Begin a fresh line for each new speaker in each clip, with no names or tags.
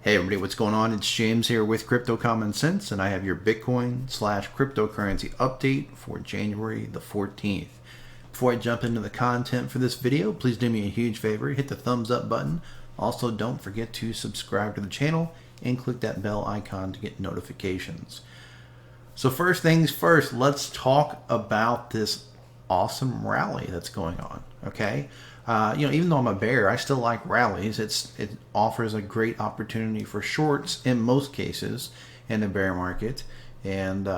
Hey everybody, what's going on? It's James here with Crypto Common Sense, and I have your Bitcoin/cryptocurrency update for January the 14th. Before I jump into the content for this video, please do me a huge favor, hit the thumbs up button. Also, don't forget to subscribe to the channel and click that bell icon to get notifications. So first things first, let's talk about this awesome rally that's going on, okay? Even though I'm a bear, I still like rallies. It offers a great opportunity for shorts in most cases in the bear market, and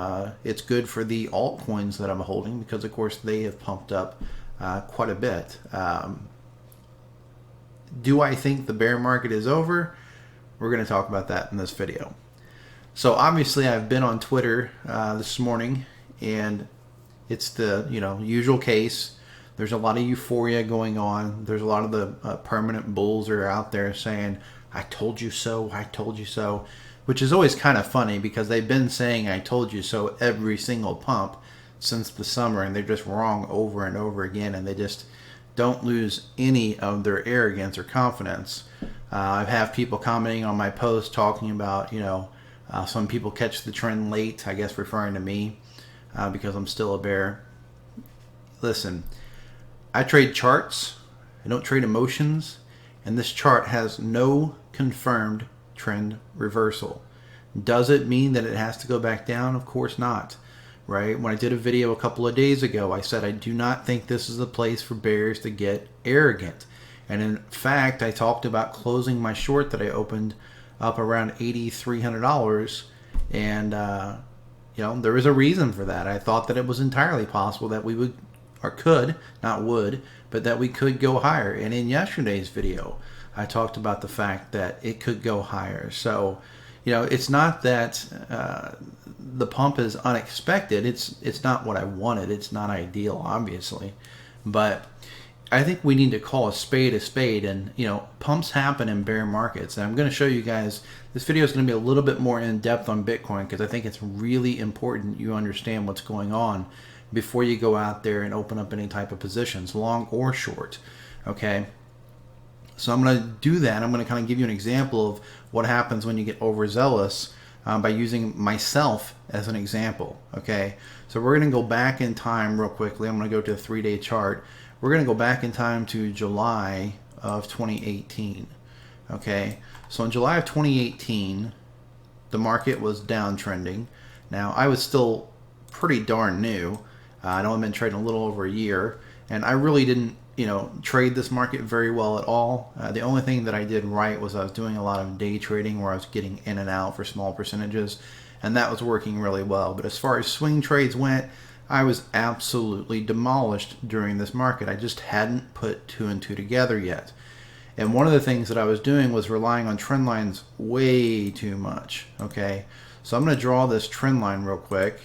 it's good for the altcoins that I'm holding because, of course, they have pumped up quite a bit. Do I think the bear market is over? We're going to talk about that in this video. So obviously, I've been on Twitter this morning, and it's the usual case. There's a lot of euphoria going on. There's a lot of the permanent bulls are out there saying, I told you so, I told you so, which is always kind of funny because they've been saying I told you so every single pump since the summer, and they're just wrong over and over again, and they just don't lose any of their arrogance or confidence. I've had people commenting on my post talking about, some people catch the trend late, I guess referring to me because I'm still a bear. Listen, I trade charts, I don't trade emotions, and this chart has no confirmed trend reversal. Does it mean that it has to go back down? Of course not, right? When I did a video a couple of days ago, I said I do not think this is a place for bears to get arrogant. And in fact, I talked about closing my short that I opened up around $8,300, and there was a reason for that. I thought that it was entirely possible that we would, or could, not would, but that we could go higher. And in yesterday's video, I talked about the fact that it could go higher. So, it's not that the pump is unexpected. It's not what I wanted. It's not ideal, obviously. But I think we need to call a spade, and, pumps happen in bear markets. And I'm going to show you guys, this video is going to be a little bit more in depth on Bitcoin because I think it's really important you understand what's going on before you go out there and open up any type of positions, long or short, okay? So I'm going to do that. I'm going to kind of give you an example of what happens when you get overzealous by using myself as an example, okay? So we're going to go back in time real quickly. I'm going to go to a 3-day chart. We're going to go back in time to July of 2018, okay? So in July of 2018, the market was downtrending. Now, I was still pretty darn new. I'd only been trading a little over a year, and I really didn't, trade this market very well at all. The only thing that I did right was I was doing a lot of day trading where I was getting in and out for small percentages, and that was working really well. But as far as swing trades went, I was absolutely demolished during this market. I just hadn't put two and two together yet. And one of the things that I was doing was relying on trend lines way too much, okay? So I'm going to draw this trend line real quick.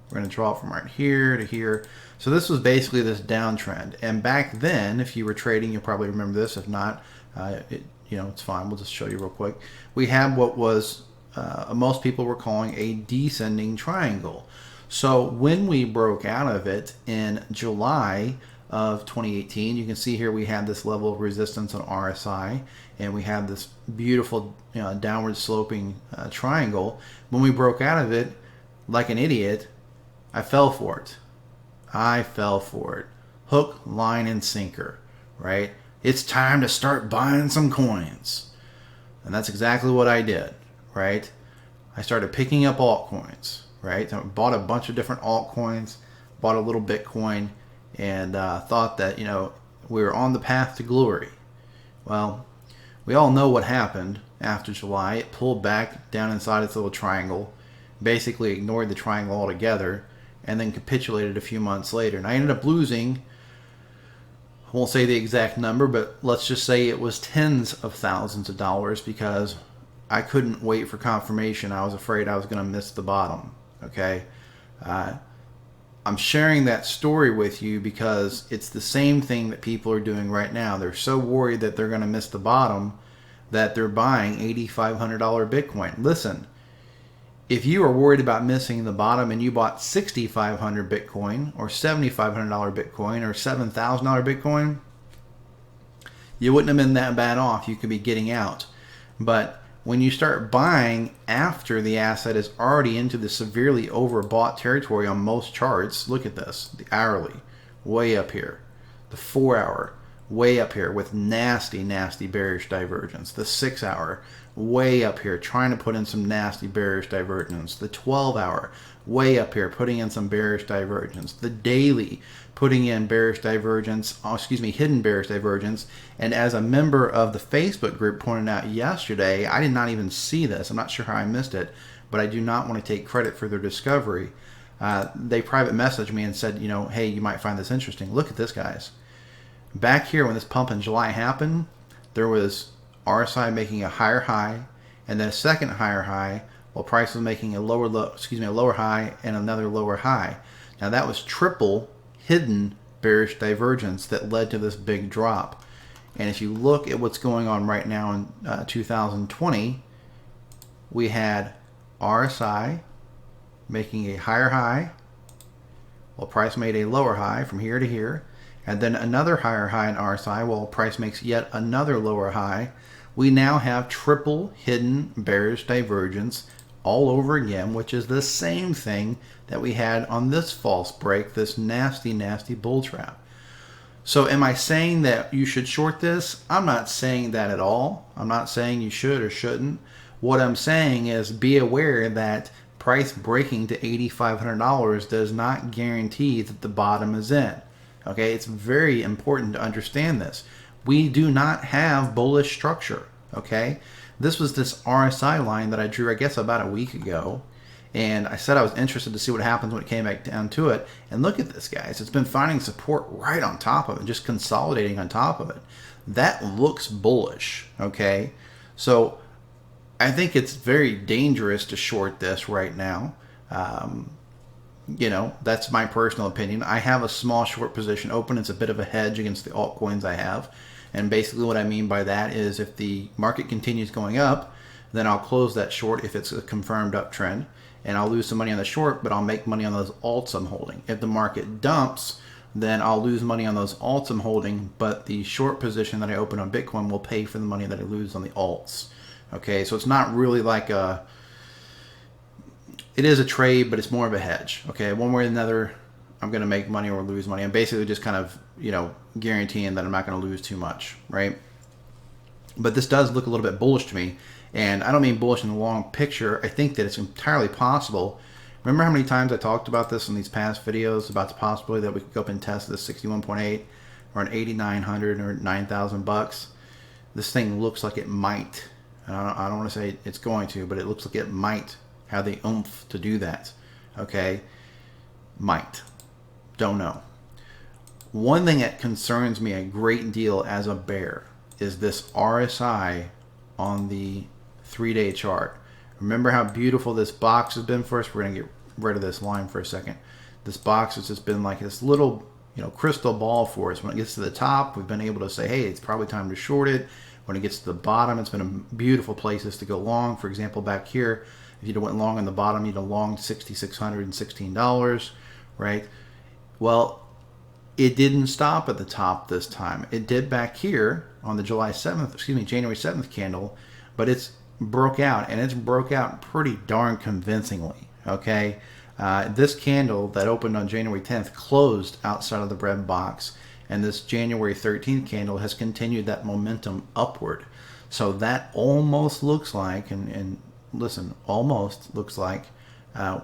We're going to draw it from right here to here. So this was basically this downtrend. And back then, if you were trading, you'll probably remember this. If not, it's fine. We'll just show you real quick. We had what was most people were calling a descending triangle. So when we broke out of it in July of 2018, you can see here we had this level of resistance on RSI, and we had this beautiful downward sloping triangle. When we broke out of it, like an idiot, I fell for it. Hook, line, and sinker, right? It's time to start buying some coins. And that's exactly what I did, right? I started picking up altcoins, right? I bought a bunch of different altcoins, bought a little Bitcoin, and thought that, we were on the path to glory. Well, we all know what happened after July. It pulled back down inside its little triangle, basically ignored the triangle altogether, and then capitulated a few months later. And I ended up losing, I won't say the exact number, but let's just say it was tens of thousands of dollars because I couldn't wait for confirmation. I was afraid I was going to miss the bottom, okay? I'm sharing that story with you because it's the same thing that people are doing right now. They're so worried that they're going to miss the bottom that they're buying $8,500 Bitcoin. Listen, if you are worried about missing the bottom and you bought $6,500 Bitcoin or $7,500 Bitcoin or $7,000 Bitcoin, you wouldn't have been that bad off. You could be getting out. But when you start buying after the asset is already into the severely overbought territory on most charts, look at this. The hourly, way up here. The 4 hour, way up here with nasty, nasty bearish divergence. The 6 hour, way up here, trying to put in some nasty bearish divergence. The 12 hour, way up here, putting in some bearish divergence. The daily, putting in bearish divergence, hidden bearish divergence. And as a member of the Facebook group pointed out yesterday, I did not even see this. I'm not sure how I missed it, but I do not want to take credit for their discovery. They private messaged me and said, hey, you might find this interesting. Look at this, guys. Back here when this pump in July happened, there was RSI making a higher high and then a second higher high, while price was making a lower high and another lower high. Now that was triple hidden bearish divergence that led to this big drop. And if you look at what's going on right now in 2020, we had RSI making a higher high, while price made a lower high from here to here, and then another higher high in RSI while price makes yet another lower high. We now have triple hidden bearish divergence all over again, which is the same thing that we had on this false break, this nasty, nasty bull trap. So am I saying that you should short this? I'm not saying that at all. I'm not saying you should or shouldn't. What I'm saying is be aware that price breaking to $8,500 does not guarantee that the bottom is in. Okay, it's very important to understand this. We do not have bullish structure. Okay, this was this RSI line that I drew, I guess, about a week ago. And I said I was interested to see what happens when it came back down to it. And look at this, guys. It's been finding support right on top of it, just consolidating on top of it. That looks bullish, okay? So I think it's very dangerous to short this right now. That's my personal opinion. I have a small short position open. It's a bit of a hedge against the altcoins I have. And basically what I mean by that is if the market continues going up, then I'll close that short if it's a confirmed uptrend. And I'll lose some money on the short, but I'll make money on those alts I'm holding. If the market dumps, then I'll lose money on those alts I'm holding, but the short position that I open on Bitcoin will pay for the money that I lose on the alts. Okay, so it's not really like it is a trade, but it's more of a hedge. Okay, one way or another, I'm going to make money or lose money. I'm basically just kind of, guaranteeing that I'm not going to lose too much, right? But this does look a little bit bullish to me. And I don't mean bullish in the long picture. I think that it's entirely possible. Remember how many times I talked about this in these past videos about the possibility that we could go up and test this 61.8 or an 8,900 or 9,000 bucks? This thing looks like it might. I don't want to say it's going to, but it looks like it might have the oomph to do that. Okay? Might. Don't know. One thing that concerns me a great deal as a bear is this RSI on the 3-day chart. Remember how beautiful this box has been for us? We're going to get rid of this line for a second. This box has just been like this little, crystal ball for us. When it gets to the top, we've been able to say, hey, it's probably time to short it. When it gets to the bottom, it's been a beautiful places to go long. For example, back here, if you'd have went long on the bottom, you'd have longed $6,616, right? Well, it didn't stop at the top this time. It did back here on the January 7th candle, but it's broke out, and it's broke out pretty darn convincingly, okay? This candle that opened on January 10th closed outside of the red box, and this January 13th candle has continued that momentum upward. So that almost looks like, and listen, almost looks like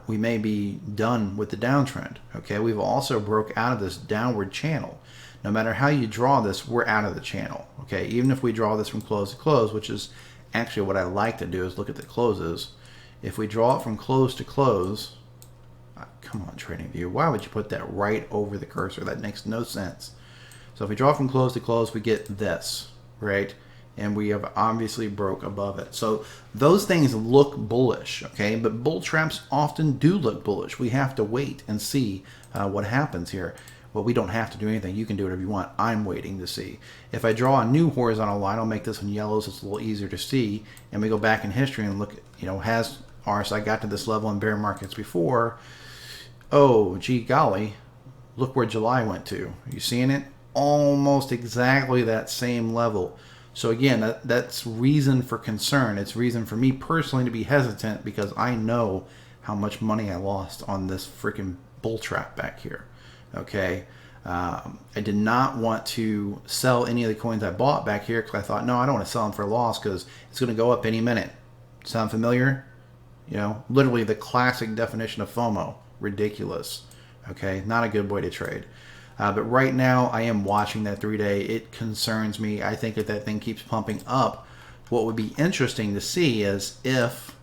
we may be done with the downtrend. Okay, we've also broke out of this downward channel. No matter how you draw this, we're out of the channel. Okay, even if we draw this from close to close, which is actually what I like to do is look at the closes. If we draw it from close to close, come on, TradingView, why would you put that right over the cursor? That makes no sense. So if we draw from close to close, we get this, right? And we have obviously broke above it. So those things look bullish, okay? But bull traps often do look bullish. We have to wait and see what happens here. Well, we don't have to do anything. You can do whatever you want. I'm waiting to see. If I draw a new horizontal line, I'll make this one yellow so it's a little easier to see. And we go back in history and look, has RSI got to this level in bear markets before? Oh, gee golly, look where July went to. Are you seeing it? Almost exactly that same level. So again, that's reason for concern. It's reason for me personally to be hesitant because I know how much money I lost on this freaking bull trap back here. Okay. I did not want to sell any of the coins I bought back here because I thought, no, I don't want to sell them for a loss because it's going to go up any minute. Sound familiar? You know, literally the classic definition of FOMO. Ridiculous. Okay. Not a good way to trade. But right now, I am watching that 3-day. It concerns me. I think if that thing keeps pumping up, what would be interesting to see is if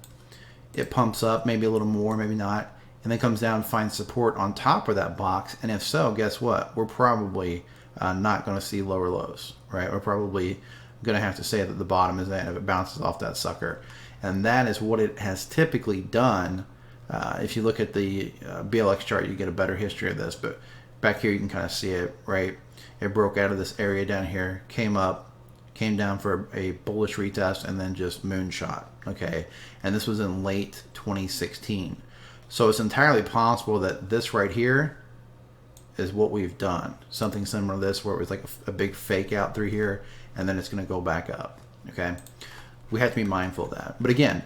it pumps up, maybe a little more, maybe not, and then comes down and finds support on top of that box. And if so, guess what? We're probably not going to see lower lows, right? We're probably going to have to say that the bottom is in if it bounces off that sucker. And that is what it has typically done. If you look at the BLX chart, you get a better history of this. But back here, you can kind of see it, right? It broke out of this area down here, came up, came down for a bullish retest, and then just moonshot, okay? And this was in late 2016. So it's entirely possible that this right here is what we've done. Something similar to this, where it was like a big fake out through here, and then it's going to go back up, okay? We have to be mindful of that. But again,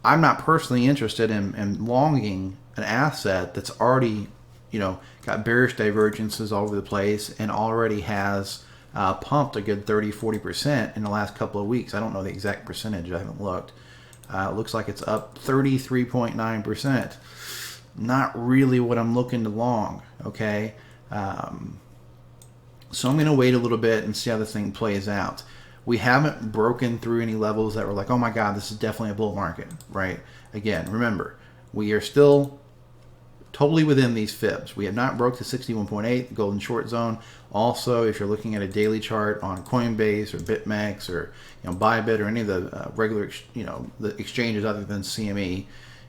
I'm not personally interested in longing an asset that's already, you know, got bearish divergences all over the place and already has pumped a good 30-40% in the last couple of weeks. I don't know the exact percentage. I haven't looked. It looks like it's up 33.9%. Not really what I'm looking to long, okay? So I'm going to wait a little bit and see how this thing plays out. We haven't broken through any levels that were like, oh my God, this is definitely a bull market, right? Again, remember, we are still totally within these fibs. We have not broke the 61.8, the golden short zone. Also, if you're looking at a daily chart on Coinbase or BitMEX or Bybit or any of the regular the exchanges other than CME,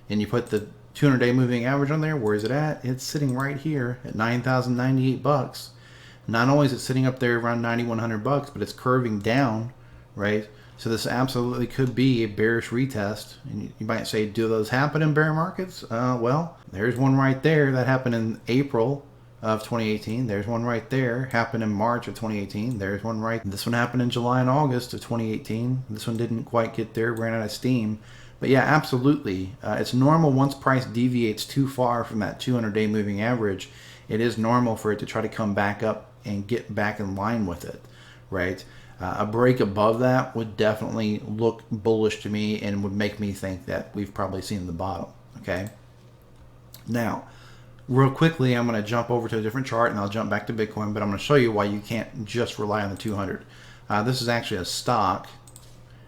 and you put the 200-day moving average on there, where is it at? It's sitting right here at $9,098. Not only is it sitting up there around $9,100, but it's curving down, right? So this absolutely could be a bearish retest. And you might say, do those happen in bear markets? Well, there's one right there that happened in April of 2018. There's one right there, happened in March of 2018. There's one right. This one happened in July and August of 2018. This one didn't quite get there, ran out of steam. But yeah, absolutely. It's normal once price deviates too far from that 200-day moving average. It is normal for it to try to come back up and get back in line with it, right? A break above that would definitely look bullish to me and would make me think that we've probably seen the bottom, okay? Now, real quickly, I'm going to jump over to a different chart and I'll jump back to Bitcoin, but I'm going to show you why you can't just rely on the 200. This is actually a stock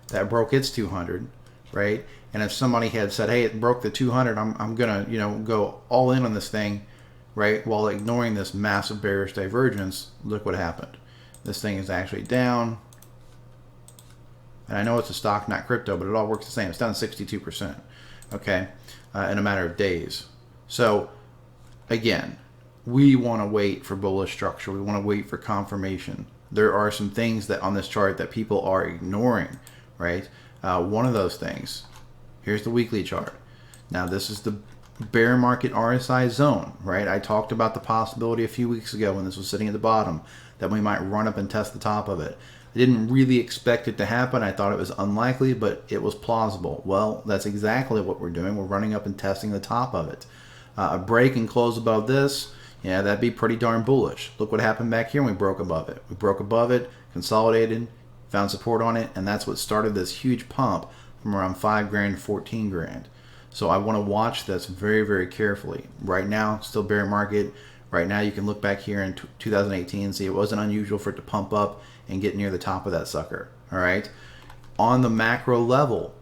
that broke its 200, right? And if somebody had said, hey, it broke the 200, I'm going to, go all in on this thing, right, while ignoring this massive bearish divergence, look what happened. This thing is actually down. And I know it's a stock, not crypto, but it all works the same. It's down 62%, okay, in a matter of days. So, again, we want to wait for bullish structure. We want to wait for confirmation. There are some things that on this chart that people are ignoring, right? One of those things, here's the weekly chart. Now, this is the bear market RSI zone, right? I talked about the possibility a few weeks ago when this was sitting at the bottom that we might run up and test the top of it. I didn't really expect it to happen. I thought it was unlikely, but it was plausible. Well, that's exactly what we're doing. We're running up and testing the top of it. A break and close above this, yeah, that'd be pretty darn bullish. Look what happened back here when we broke above it. We broke above it, consolidated, found support on it, and that's what started this huge pump from around 5 grand to 14 grand. So I want to watch this very, very carefully. Right now, still bear market. Right now, you can look back here in 2018 and see it wasn't unusual for it to pump up and get near the top of that sucker. All right. On the macro level,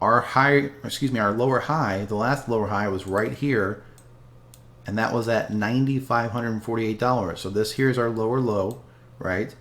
our lower high, the last lower high was right here, and that was at $9,548. So this here is our lower low, right?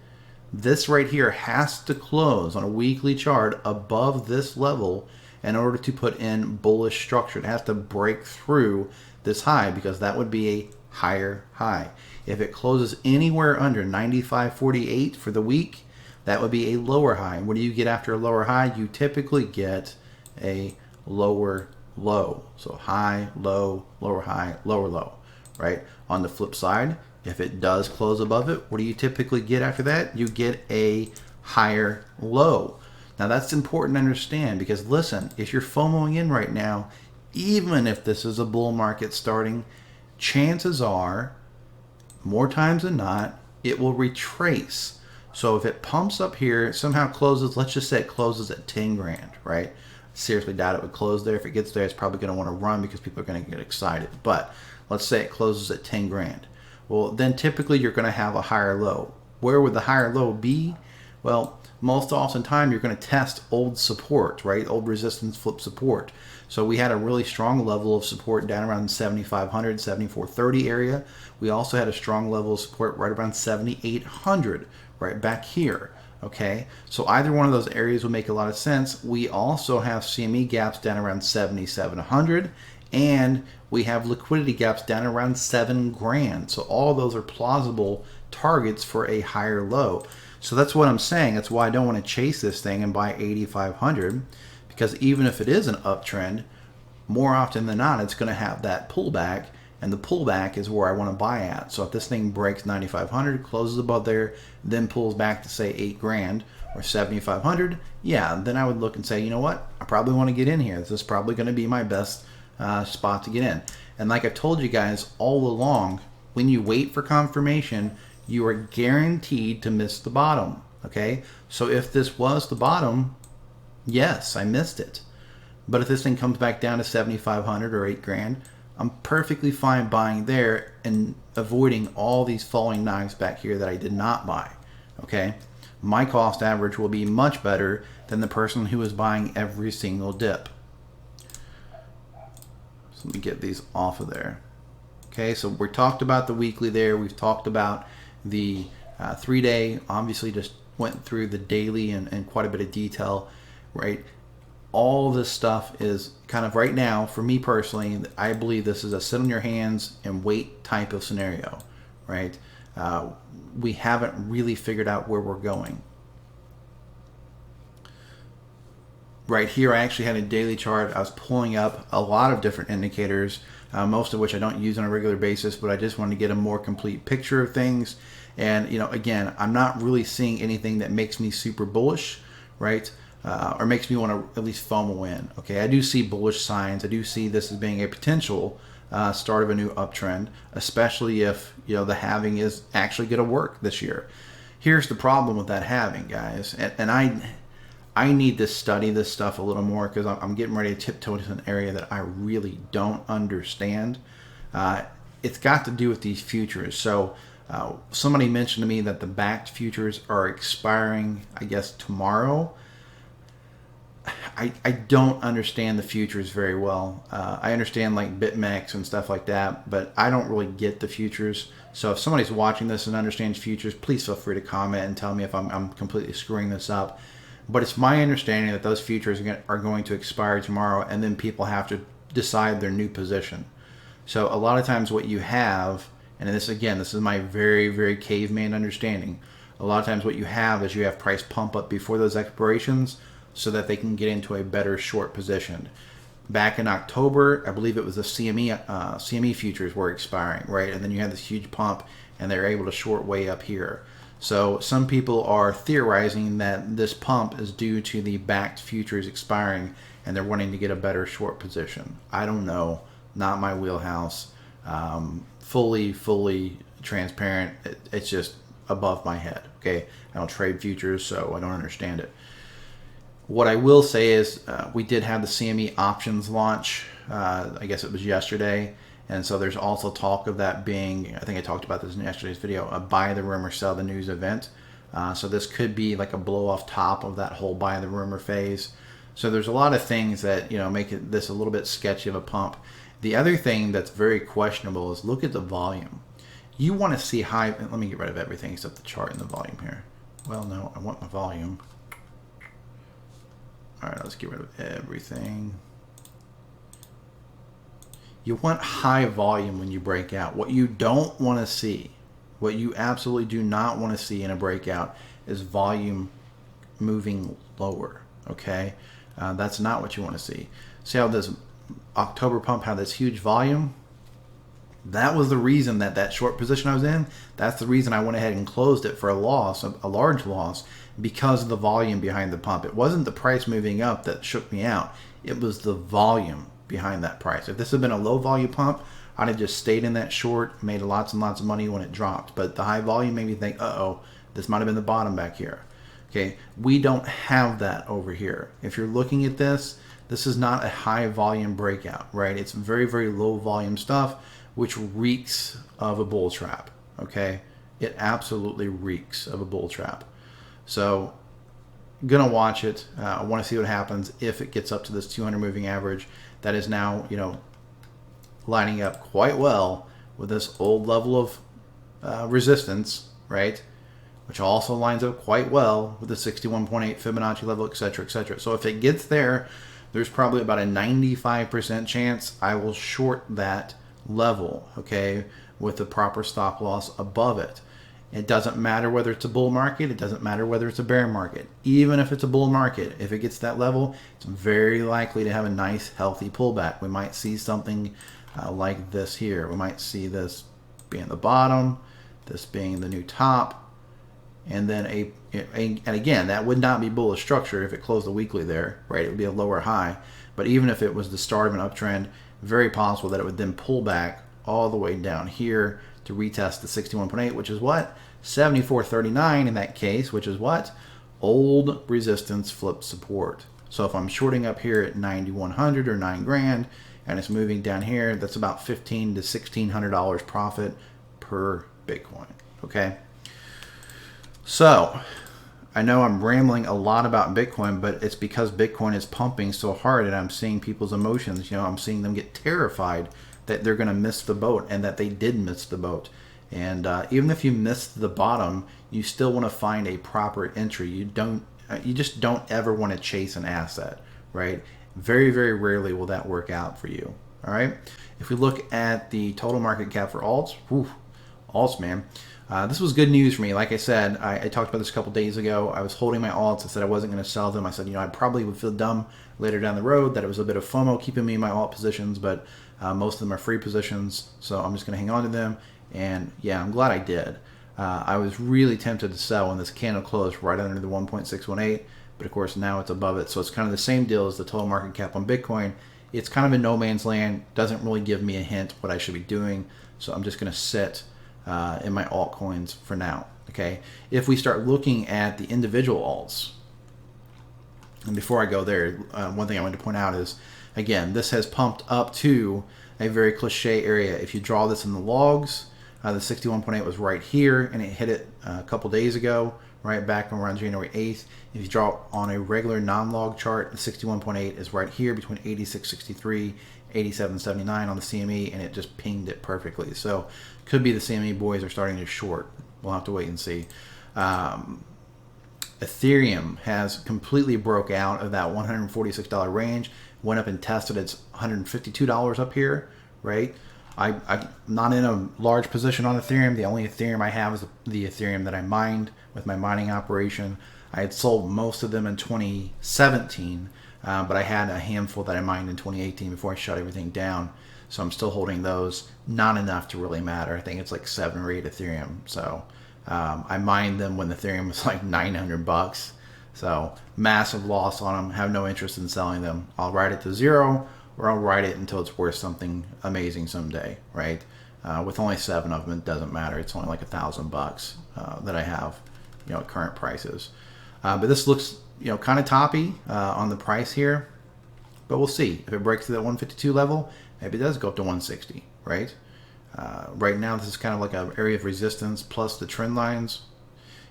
This right here has to close on a weekly chart above this level in order to put in bullish structure. It has to break through this high because that would be a higher high. If it closes anywhere under 95.48 for the week, that would be a lower high. What do you get after a lower high? You typically get a lower low. So high, low, lower high, lower low, right? On the flip side, if it does close above it, what do you typically get after that? You get a higher low. Now that's important to understand, because listen, if you're FOMOing in right now, even if this is a bull market starting, chances are, more times than not, it will retrace. So if it pumps up here, somehow closes, let's just say it closes at 10 grand, right? Seriously doubt it would close there. If it gets there, it's probably going to want to run because people are going to get excited. But let's say it closes at 10 grand. Well, then typically you're going to have a higher low. Where would the higher low be? Well, most often time you're going to test old support, right? Old resistance flip support. So we had a really strong level of support down around 7,500, 7,430 area. We also had a strong level of support right around 7,800, right back here. Okay, so either one of those areas would make a lot of sense. We also have CME gaps down around 7,700, and we have liquidity gaps down around 7 grand. So all of those are plausible targets for a higher low. So that's what I'm saying. That's why I don't want to chase this thing and buy 8,500, because even if it is an uptrend, more often than not, it's going to have that pullback, and the pullback is where I want to buy at. So if this thing breaks 9,500, closes above there, then pulls back to say 8 grand or 7,500, yeah, then I would look and say, you know what, I probably want to get in here. This is probably going to be my best spot to get in. And like I told you guys all along, when you wait for confirmation, you are guaranteed to miss the bottom. Okay, so if this was the bottom, yes, I missed it. But if this thing comes back down to 7,500 or 8 grand, I'm perfectly fine buying there and avoiding all these falling knives back here that I did not buy. Okay, my cost average will be much better than the person who is buying every single dip. So let me get these off of there. Okay, so we talked about the weekly there. We've talked about the 3-day. Obviously just went through the daily in quite a bit of detail, right? All this stuff is kind of, right now, for me personally, I believe this is a sit on your hands and wait type of scenario, right? We haven't really figured out where we're going. Right here, I actually had a daily chart. I was pulling up a lot of different indicators, most of which I don't use on a regular basis, but I just wanted to get a more complete picture of things. And, you know, again, I'm not really seeing anything that makes me super bullish, right? Or makes me want to at least FOMO in. Okay, I do see bullish signs. I do see this as being a potential start of a new uptrend, especially if, you know, the halving is actually going to work this year. Here's the problem with that halving, guys, and I need to study this stuff a little more, because I'm getting ready to tiptoe into an area that I really don't understand. It's got to do with these futures. So somebody mentioned to me that the backed futures are expiring, I guess, tomorrow. I don't understand the futures very well. I understand like BitMEX and stuff like that, but I don't really get the futures. So if somebody's watching this and understands futures, please feel free to comment and tell me if I'm completely screwing this up. But it's my understanding that those futures are going to expire tomorrow, and then people have to decide their new position. So a lot of times what you have, and this again, this is my very, very caveman understanding, a lot of times what you have is you have price pump up before those expirations, so that they can get into a better short position. Back in October, I believe it was the CME futures were expiring, right? And then you had this huge pump, and they were able to short way up here. So some people are theorizing that this pump is due to the backed futures expiring, and they're wanting to get a better short position. I don't know, not my wheelhouse. Fully transparent. It's just above my head. Okay, I don't trade futures, so I don't understand it. What I will say is we did have the CME options launch. I guess it was yesterday. And so there's also talk of that being, I think I talked about this in yesterday's video, a buy the rumor, sell the news event. So this could be like a blow off top of that whole buy the rumor phase. So there's a lot of things that, you know, make this a little bit sketchy of a pump. The other thing that's very questionable is look at the volume. You want to see high, let me get rid of everything except the chart and the volume here. Well, no, I want my volume. All right, let's get rid of everything. You want high volume when you break out. What you don't want to see, what you absolutely do not want to see in a breakout, is volume moving lower, okay? That's not what you want to see. See how this October pump had this huge volume? That was the reason that short position I was in, that's the reason I went ahead and closed it for a loss, a large loss, because of the volume behind the pump. It wasn't the price moving up that shook me out. It was the volume behind that price. If this had been a low volume pump, I'd have just stayed in that short, made lots and lots of money when it dropped. But the high volume made me think, uh-oh, this might have been the bottom back here. Okay, we don't have that over here. If you're looking at this, this is not a high volume breakout, right? It's very, very low volume stuff, which reeks of a bull trap, okay? It absolutely reeks of a bull trap. So, gonna watch it. I want to see what happens if it gets up to this 200 moving average. That is now, lining up quite well with this old level of resistance, right? Which also lines up quite well with the 61.8 Fibonacci level, etc., etc. So if it gets there, there's probably about a 95% chance I will short that level, okay, with the proper stop loss above it. It doesn't matter whether it's a bull market. It doesn't matter whether it's a bear market. Even if it's a bull market, if it gets to that level, it's very likely to have a nice, healthy pullback. We might see something like this here. We might see this being the bottom, this being the new top, and then and again, that would not be bullish structure if it closed the weekly there, right? It would be a lower high. But even if it was the start of an uptrend, very possible that it would then pull back all the way down here to retest the 61.8, which is what? 74.39 in that case, which is what? Old resistance flip support. So if I'm shorting up here at 9,100 or 9 grand, and it's moving down here, that's about $1,500 to $1,600 profit per Bitcoin, okay? So, I know I'm rambling a lot about Bitcoin, but it's because Bitcoin is pumping so hard and I'm seeing people's emotions. I'm seeing them get terrified that they're going to miss the boat and that they did miss the boat. And even if you missed the bottom, you still want to find a proper entry. You just don't ever want to chase an asset, right? Very, very rarely will that work out for you. All right. If we look at the total market cap for alts, alts, man, this was good news for me. Like I said, I talked about this a couple days ago. I was holding my alts. I said I wasn't going to sell them. I said, I probably would feel dumb later down the road that it was a bit of FOMO keeping me in my alt positions, but most of them are free positions, so I'm just going to hang on to them. And yeah, I'm glad I did. I was really tempted to sell when this candle closed right under the 1.618. But of course now it's above it, so it's kind of the same deal as the total market cap on Bitcoin. It's kind of in no man's land, doesn't really give me a hint what I should be doing, so I'm just going to sit in my altcoins for now. Okay, if we start looking at the individual alts, and before I go there, one thing I wanted to point out is, again, this has pumped up to a very cliche area. If you draw this in the logs, the 61.8 was right here, and it hit it a couple days ago, right back around January 8th. If you draw on a regular non-log chart, the 61.8 is right here between 86.63, 87.79 on the CME, and it just pinged it perfectly. So could be the CME boys are starting to short. We'll have to wait and see. Ethereum has completely broke out of that $146 range, went up and tested its $152 up here, right? I'm not in a large position on Ethereum. The only Ethereum I have is the Ethereum that I mined with my mining operation. I had sold most of them in 2017, but I had a handful that I mined in 2018 before I shut everything down. So I'm still holding those. Not enough to really matter. I think it's like 7 or 8 Ethereum. So I mined them when Ethereum was like $900. So massive loss on them. Have no interest in selling them. I'll ride it to zero, or I'll ride it until it's worth something amazing someday, right? With only 7 of them, it doesn't matter. It's only like $1,000 that I have, at current prices. But this looks, kind of toppy on the price here. But we'll see. If it breaks to that 152 level, maybe it does go up to 160, right? Right now, this is kind of like an area of resistance plus the trend lines.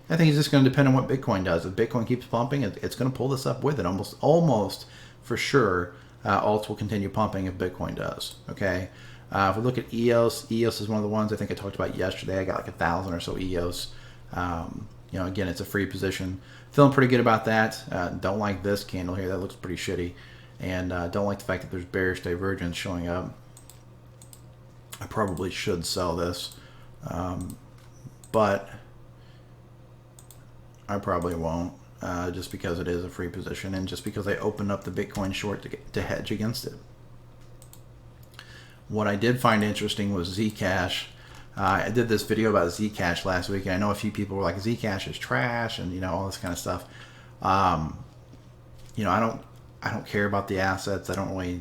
I think it's just going to depend on what Bitcoin does. If Bitcoin keeps pumping, it's going to pull this up with it. Almost for sure, alts will continue pumping if Bitcoin does. Okay. If we look at EOS is one of the ones I think I talked about yesterday. I got like 1,000 or so EOS. Again, it's a free position. Feeling pretty good about that. Don't like this candle here. That looks pretty shitty. And don't like the fact that there's bearish divergence showing up. I probably should sell this. But I probably won't, just because it is a free position and just because I opened up the Bitcoin short to hedge against it. What I did find interesting was Zcash. I did this video about Zcash last week, and I know a few people were like, Zcash is trash, and all this kind of stuff. I don't care about the assets. I don't really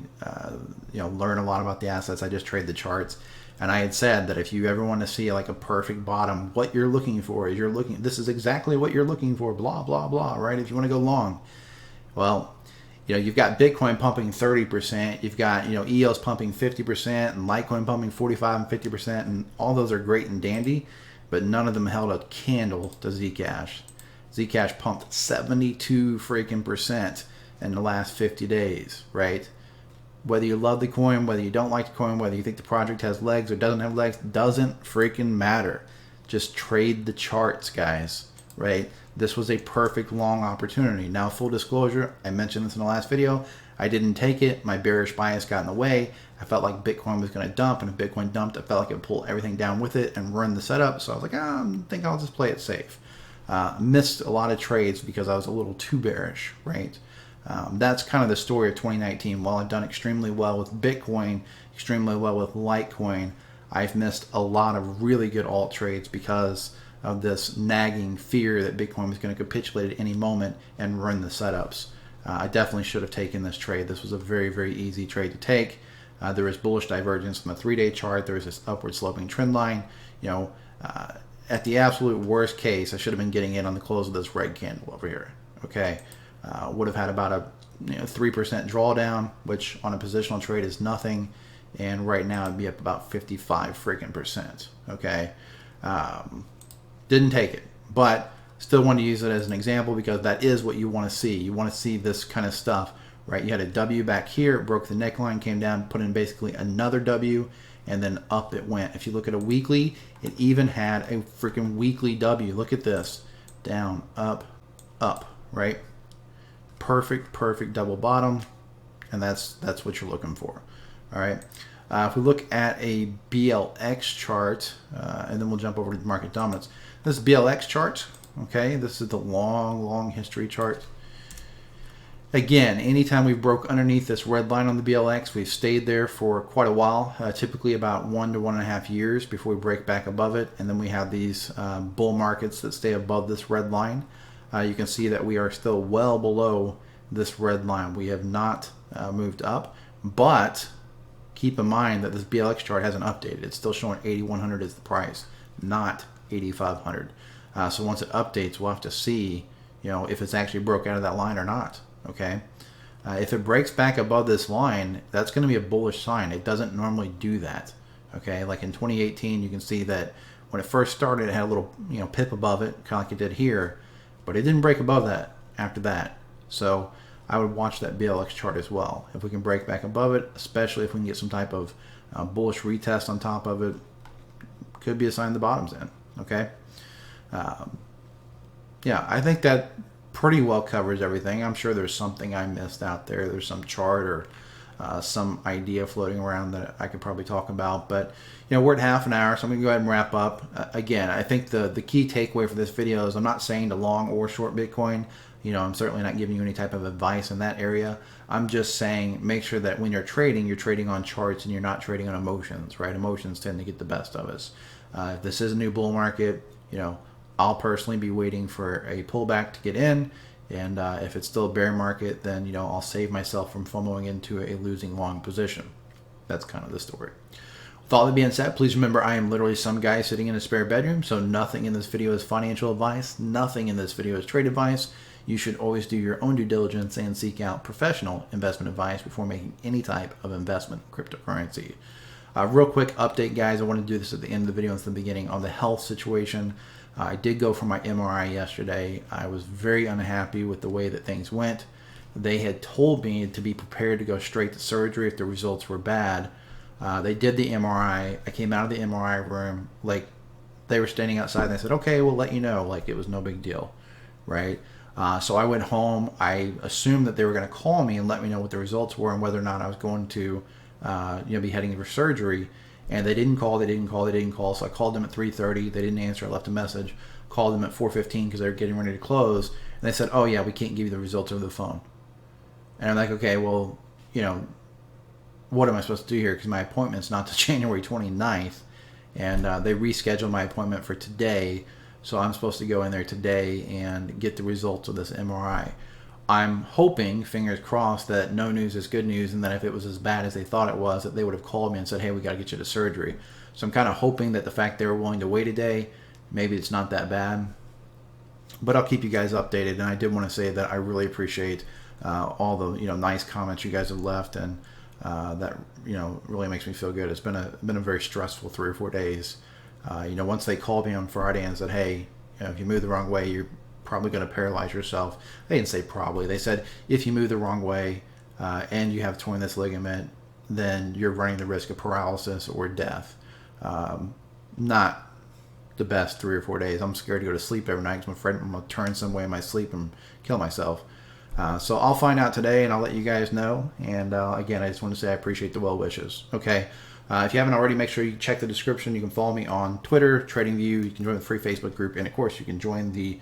learn a lot about the assets. I just trade the charts. And I had said that if you ever want to see like a perfect bottom, what you're looking for is this is exactly what you're looking for, blah, blah, blah, right? If you want to go long. Well, you've got Bitcoin pumping 30%, you've got, EOS pumping 50%, and Litecoin pumping 45 and 50%, and all those are great and dandy, but none of them held a candle to Zcash. Zcash pumped 72 freaking percent in the last 50 days, right? Whether you love the coin, whether you don't like the coin, whether you think the project has legs or doesn't have legs, doesn't freaking matter. Just trade the charts, guys, right? This was a perfect long opportunity. Now, full disclosure, I mentioned this in the last video. I didn't take it. My bearish bias got in the way. I felt like Bitcoin was going to dump, and if Bitcoin dumped, I felt like it would pull everything down with it and run the setup. So I was like, I think I'll just play it safe. Missed a lot of trades because I was a little too bearish, right? That's kind of the story of 2019. While I've done extremely well with Bitcoin, extremely well with Litecoin, I've missed a lot of really good alt trades because of this nagging fear that Bitcoin was going to capitulate at any moment and ruin the setups. I definitely should have taken this trade. This was a very, very easy trade to take. There was bullish divergence on the 3-day chart. There was this upward sloping trend line. At the absolute worst case, I should have been getting in on the close of this red candle over here. Okay. Would have had about a 3% drawdown, which on a positional trade is nothing, and right now it'd be up about 55 freaking percent. Okay, didn't take it, but still want to use it as an example because that is what you want to see. You want to see this kind of stuff, right? You had a W back here, it broke the neckline, came down, put in basically another W, and then up it went. If you look at a weekly, it even had a freaking weekly W. Look at this, down, up, right? Perfect double bottom, and that's what you're looking for. All right. If we look at a BLX chart, and then we'll jump over to the market dominance. This is BLX chart. Okay, this is the long history chart. Again, anytime we broke underneath this red line on the BLX, we've stayed there for quite a while, typically about 1 to 1.5 years before we break back above it, and then we have these bull markets that stay above this red line. You can see that we are still well below this red line. We have not moved up, but keep in mind that this BLX chart hasn't updated. It's still showing 8,100 as the price, not 8,500. So once it updates, we'll have to see, if it's actually broke out of that line or not. Okay, if it breaks back above this line, that's going to be a bullish sign. It doesn't normally do that. Okay, like in 2018, you can see that when it first started, it had a little pip above it, kind of like it did here. But it didn't break above that after that. So I would watch that BLX chart as well. If we can break back above it, especially if we can get some type of bullish retest on top of it, could be a sign the bottom's in. Okay. Yeah, I think that pretty well covers everything. I'm sure there's something I missed out there. There's some chart or some idea floating around that I could probably talk about, but we're at half an hour, so I'm gonna go ahead and wrap up. Again, I think the key takeaway for this video is I'm not saying to long or short Bitcoin. I'm certainly not giving you any type of advice in that area. I'm just saying make sure that when you're trading on charts and you're not trading on emotions, right? Emotions tend to get the best of us. If this is a new bull market, I'll personally be waiting for a pullback to get in. And if it's still a bear market, then I'll save myself from FOMOing into a losing long position. That's kind of the story. With all that being said, please remember I am literally some guy sitting in a spare bedroom, so nothing in this video is financial advice. Nothing in this video is trade advice. You should always do your own due diligence and seek out professional investment advice before making any type of investment in cryptocurrency. Real quick update, guys. I want to do this at the end of the video instead of the beginning on the health situation. I did go for my MRI yesterday. I was very unhappy with the way that things went. They had told me to be prepared to go straight to surgery if the results were bad. They did the MRI. I came out of the MRI room, like they were standing outside and they said, okay, we'll let you know, like it was no big deal, right? So I went home. I assumed that they were going to call me and let me know what the results were and whether or not I was going to be heading for surgery. And they didn't call. So I called them at 3:30. They didn't answer. I left a message. Called them at 4:15 because they were getting ready to close. And they said, oh, yeah, we can't give you the results over the phone. And I'm like, okay, well, what am I supposed to do here? Because my appointment's not to January 29th, and they rescheduled my appointment for today, so I'm supposed to go in there today and get the results of this MRI. I'm hoping, fingers crossed, that no news is good news, and that if it was as bad as they thought it was, that they would have called me and said, hey, we got to get you to surgery. So I'm kind of hoping that the fact they were willing to wait a day, maybe it's not that bad. But I'll keep you guys updated, and I did want to say that I really appreciate all the nice comments you guys have left, and that really makes me feel good. It's been a very stressful 3 or 4 days. Once they called me on Friday and said, hey, if you move the wrong way, you're probably going to paralyze yourself. They didn't say probably. They said if you move the wrong way and you have torn this ligament, then you're running the risk of paralysis or death. Not the best 3 or 4 days. I'm scared to go to sleep every night because I'm afraid I'm going to turn some way in my sleep and kill myself. So I'll find out today, and I'll let you guys know. And again, I just want to say I appreciate the well wishes. Okay. If you haven't already, make sure you check the description. You can follow me on Twitter, TradingView. You can join the free Facebook group. And, of course, you can join the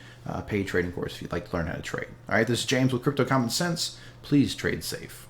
paid trading course if you'd like to learn how to trade. All right, this is James with Crypto Common Sense. Please trade safe.